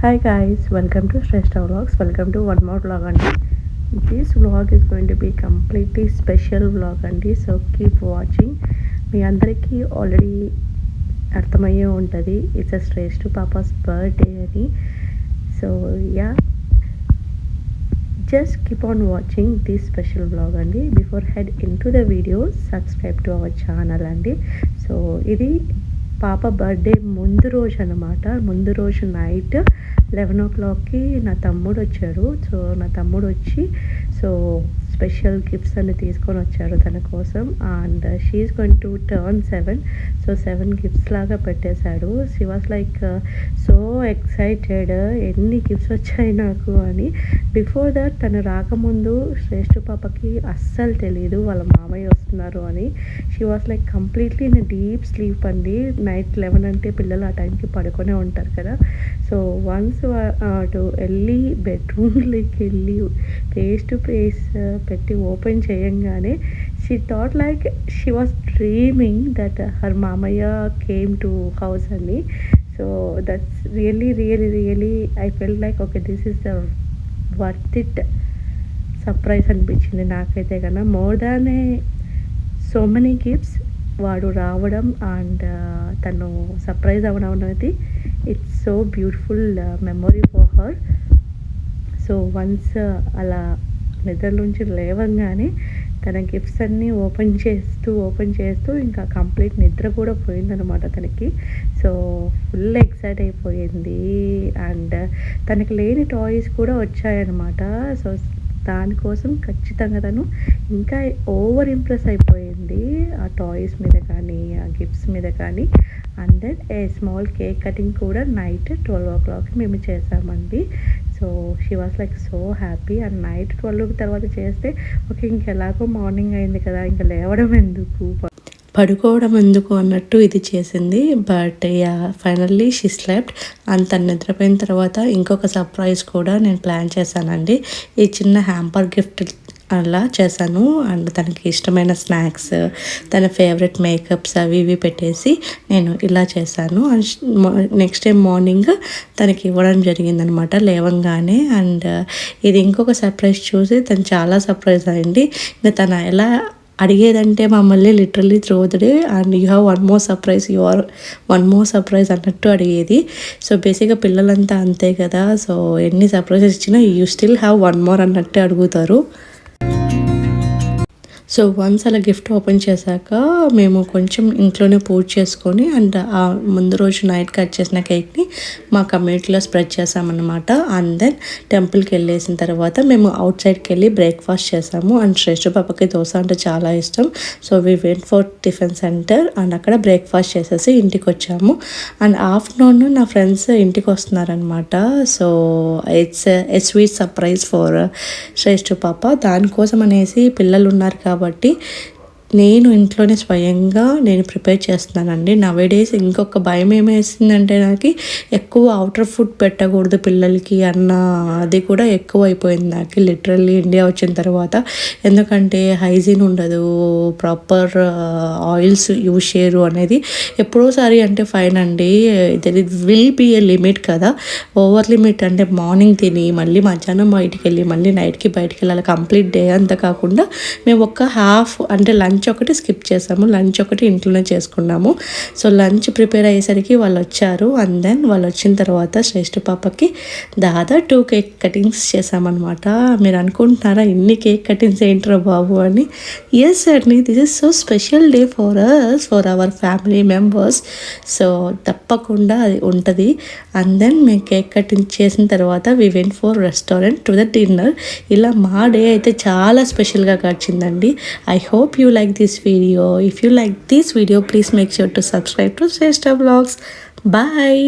Hi guys, welcome to Shrestha Vlogs. Welcome to one more vlog అండి. This vlog is going to be completely special vlog అండి. So keep watching. మీ అందరికీ already అర్థమయ్యే ఉంటుంది it's a Shreshtha పాపాస్ birthday అని. So yeah, just keep on watching this special vlog అండి. Before head into the video, subscribe to our channel అండి. So ఇది పాప బర్త్డే ముందు రోజు అనమాట. ముందు రోజు నైట్ 11 o'clockకి నా తమ్ముడు వచ్చాడు. సో నా తమ్ముడు వచ్చి సో స్పెషల్ గిఫ్ట్స్ అన్ని తీసుకొని వచ్చారు తన కోసం. And she's going to turn 7. So 7 gifts లాగా పెట్టేశాడు. She was like so excited, ఎన్ని గిఫ్ట్స్ వచ్చాయి నాకు అని. బిఫోర్ దట్ తను రాకముందు శ్రేష్ఠ పాపకి అస్సలు తెలియదు వాళ్ళ మామయ్య వస్తున్నారు అని. She was like completely in deep sleep అండి. నైట్ 11 అంటే పిల్లలు ఆ టైంకి పడుకొనే ఉంటారు కదా. సో వన్స్ అటు వెళ్ళి బెడ్రూమ్లోకి వెళ్ళి ఫేస్ టు ఫేస్ పెట్టి ఓపెన్ చేయంగానే she thought like she was dreaming that her మామయ్య కేమ్ టు హౌస్ అని. So that's really I fell like okay, this is the worth it surprise అనిపించింది నాకైతే కన్నా. More than so many gifts వాడు రావడం and తను surprise అవ్వడం అనేది it's so beautiful memory for her. So once అలా నిద్రలోంచి లేవంగానే తన గిఫ్ట్స్ అన్నీ ఓపెన్ చేస్తూ ఇంకా కంప్లీట్ నిద్ర కూడా పోయిందనమాట తనకి. సో ఫుల్ ఎక్సైట్ అయిపోయింది. అండ్ తనకి లేని టాయ్స్ కూడా వచ్చాయన్నమాట. సో దానికోసం ఖచ్చితంగా తను ఇంకా ఓవర్ ఇంప్రెస్ అయిపోయింది ఆ టాయ్స్ మీద కానీ ఆ గిఫ్ట్స్ మీద కానీ. And then a small cake cutting కూడా నైట్ 12 o'clock మేము చేసామండి. So she was like so happy. And night 12 తర్వాత చేస్తే ఓకే, ఇంకెలాగో మార్నింగ్ అయింది కదా, ఇంకా లేవడం ఎందుకు పడుకోవడం ఎందుకు అన్నట్టు ఇది చేసింది. But yeah, finally she slept. And తను నిద్రపోయిన తర్వాత ఇంకొక సర్ప్రైజ్ కూడా నేను ప్లాన్ చేశానండి. ఈ చిన్న హ్యాంపర్ గిఫ్ట్ అలా చేశాను. అండ్ తనకి ఇష్టమైన స్నాక్స్, తన ఫేవరెట్ మేకప్స్ అవి ఇవి పెట్టేసి నేను ఇలా చేశాను. అండ్ నెక్స్ట్ డే మార్నింగ్ తనకి ఇవ్వడం జరిగిందనమాట లేవంగానే. అండ్ ఇది ఇంకొక సర్ప్రైజ్ చూసి తను చాలా సర్ప్రైజ్ అయింది. ఇంకా తను ఎలా అడిగేదంటే మమ్మల్ని literally through the day and you have one more surprise అన్నట్టు అడిగేది. సో బేసిక్గా పిల్లలంతా అంతే కదా. సో ఎన్ని సర్ప్రైజెస్ ఇచ్చినా you still have one more అన్నట్టు అడుగుతారు. సో వన్స్ అలా గిఫ్ట్ ఓపెన్ చేశాక మేము కొంచెం ఇంట్లోనే పూజ చేసుకొని అండ్ ఆ ముందు రోజు నైట్ కట్ చేసిన కేక్ని మా కమ్యూనిటీలో స్ప్రెడ్ చేసామన్నమాట. అండ్ దెన్ టెంపుల్కి వెళ్ళేసిన తర్వాత మేము అవుట్ సైడ్కి వెళ్ళి బ్రేక్ఫాస్ట్ చేసాము. అండ్ శ్రేష్ఠ పాపకి దోశ అంటే చాలా ఇష్టం. So we went for tiffin centre and అక్కడ బ్రేక్ఫాస్ట్ చేసేసి ఇంటికి వచ్చాము. అండ్ ఆఫ్టర్నూన్ నా ఫ్రెండ్స్ ఇంటికి వస్తున్నారనమాట. So it's a sweet surprise for Shreshtha పాప. దానికోసం అనేసి పిల్లలు ఉన్నారు కాబట్టి నేను ఇంట్లోనే స్వయంగా నేను ప్రిపేర్ చేస్తున్నానండి. నవేడేస్ ఇంకొక భయం ఏమేసిందంటే నాకు ఎక్కువ అవుటర్ ఫుడ్ పెట్టకూడదు పిల్లలకి అన్న అది కూడా ఎక్కువ అయిపోయింది నాకు లిటరల్లీ ఇండియా వచ్చిన తర్వాత. ఎందుకంటే హైజీన్ ఉండదు, ప్రాపర్ ఆయిల్స్ యూజ్ చేయరు అనేది. ఎప్పుడోసారి అంటే ఫైన్ అండి, there will be a limit కదా. ఓవర్ లిమిట్ అంటే మార్నింగ్ తిని మళ్ళీ మధ్యాహ్నం బయటికి వెళ్ళి మళ్ళీ నైట్కి బయటికి వెళ్ళాలి. కంప్లీట్ డే అంతా కాకుండా మేము ఒక హాఫ్ అంటే లంచ్ ఒకటి స్కిప్ చేసాము, లంచ్ ఒకటి ఇంట్లోనే చేసుకున్నాము. సో లంచ్ ప్రిపేర్ అయ్యేసరికి వాళ్ళు వచ్చారు. అండ్ దెన్ వాళ్ళు వచ్చిన తర్వాత శ్రేష్ఠ పాపకి దాదాపు 2 కేక్ కటింగ్స్ చేసామన్నమాట. మీరు అనుకుంటున్నారా ఇన్ని కేక్ కటింగ్స్ ఏంట్రా బాబు అని? ఎస్ అండి, this is so special day for us, for our family members. So తప్పకుండా అది ఉంటుంది. అండ్ దెన్ మేము కేక్ కటింగ్ చేసిన తర్వాత we went for restaurant to the dinner. ఇలా మా డే అయితే చాలా స్పెషల్గా గడిచిందండి. I hope you like this video. If you like this video, please make sure to subscribe to Shrestha Vlogs. Bye.